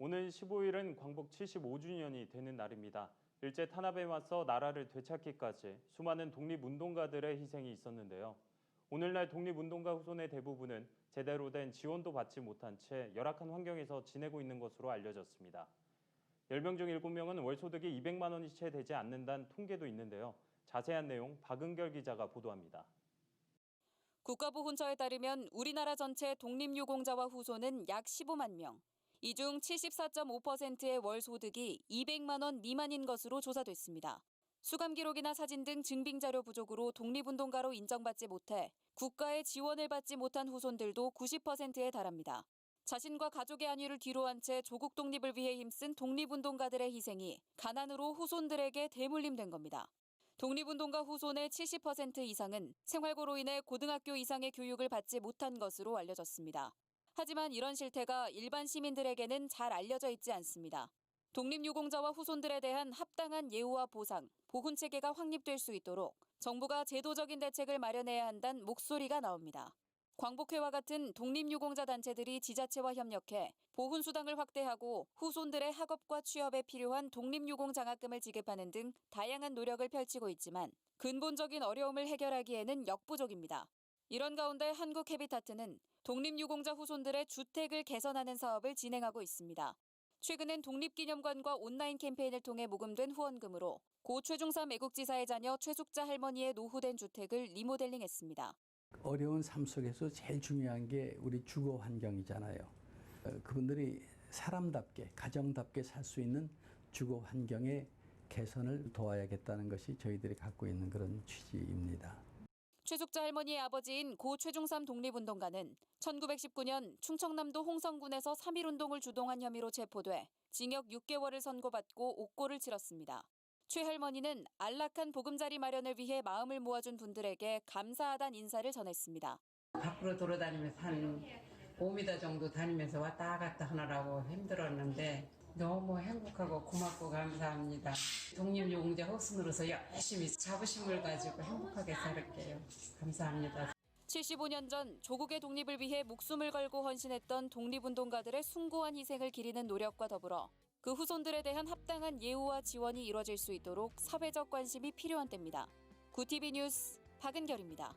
오늘 15일은 광복 75주년이 되는 날입니다. 일제 탄압에 맞서 나라를 되찾기까지 수많은 독립운동가들의 희생이 있었는데요. 오늘날 독립운동가 후손의 대부분은 제대로 된 지원도 받지 못한 채 열악한 환경에서 지내고 있는 것으로 알려졌습니다. 10명 중 7명은 월소득이 200만 원이 채 되지 않는다는 통계도 있는데요. 자세한 내용 박은결 기자가 보도합니다. 국가보훈처에 따르면 우리나라 전체 독립유공자와 후손은 약 15만 명. 이 중 74.5%의 월 소득이 200만 원 미만인 것으로 조사됐습니다. 수감 기록이나 사진 등 증빙 자료 부족으로 독립운동가로 인정받지 못해 국가의 지원을 받지 못한 후손들도 90%에 달합니다. 자신과 가족의 안위를 뒤로한 채 조국 독립을 위해 힘쓴 독립운동가들의 희생이 가난으로 후손들에게 대물림된 겁니다. 독립운동가 후손의 70% 이상은 생활고로 인해 고등학교 이상의 교육을 받지 못한 것으로 알려졌습니다. 하지만 이런 실태가 일반 시민들에게는 잘 알려져 있지 않습니다. 독립유공자와 후손들에 대한 합당한 예우와 보상, 보훈체계가 확립될 수 있도록 정부가 제도적인 대책을 마련해야 한다는 목소리가 나옵니다. 광복회와 같은 독립유공자 단체들이 지자체와 협력해 보훈수당을 확대하고 후손들의 학업과 취업에 필요한 독립유공 장학금을 지급하는 등 다양한 노력을 펼치고 있지만 근본적인 어려움을 해결하기에는 역부족입니다. 이런 가운데 한국헤비타트는 독립유공자 후손들의 주택을 개선하는 사업을 진행하고 있습니다. 최근엔 독립기념관과 온라인 캠페인을 통해 모금된 후원금으로 고 최중삼 애국지사의 자녀 최숙자 할머니의 노후된 주택을 리모델링했습니다. 어려운 삶 속에서 제일 중요한 게 우리 주거 환경이잖아요. 그분들이 사람답게, 가정답게 살 수 있는 주거 환경의 개선을 도와야겠다는 것이 저희들이 갖고 있는 그런 취지입니다. 최숙자 할머니의 아버지인 고 최중삼 독립운동가는 1919년 충청남도 홍성군에서 3.1운동을 주동한 혐의로 체포돼 징역 6개월을 선고받고 옥고를 치렀습니다. 최 할머니는 안락한 보금자리 마련을 위해 마음을 모아준 분들에게 감사하다는 인사를 전했습니다. 밖으로 돌아다니면서 한 5m 정도 다니면서 왔다 갔다 하느라고 힘들었는데 너무 행복하고 고맙고 감사합니다. 독립유공자 후손으로서 열심히 자부심을 가지고 행복하게 살을게요. 감사합니다. 75년 전 조국의 독립을 위해 목숨을 걸고 헌신했던 독립운동가들의 숭고한 희생을 기리는 노력과 더불어 그 후손들에 대한 합당한 예우와 지원이 이뤄질 수 있도록 사회적 관심이 필요한 때입니다. 구TV 뉴스 박은결입니다.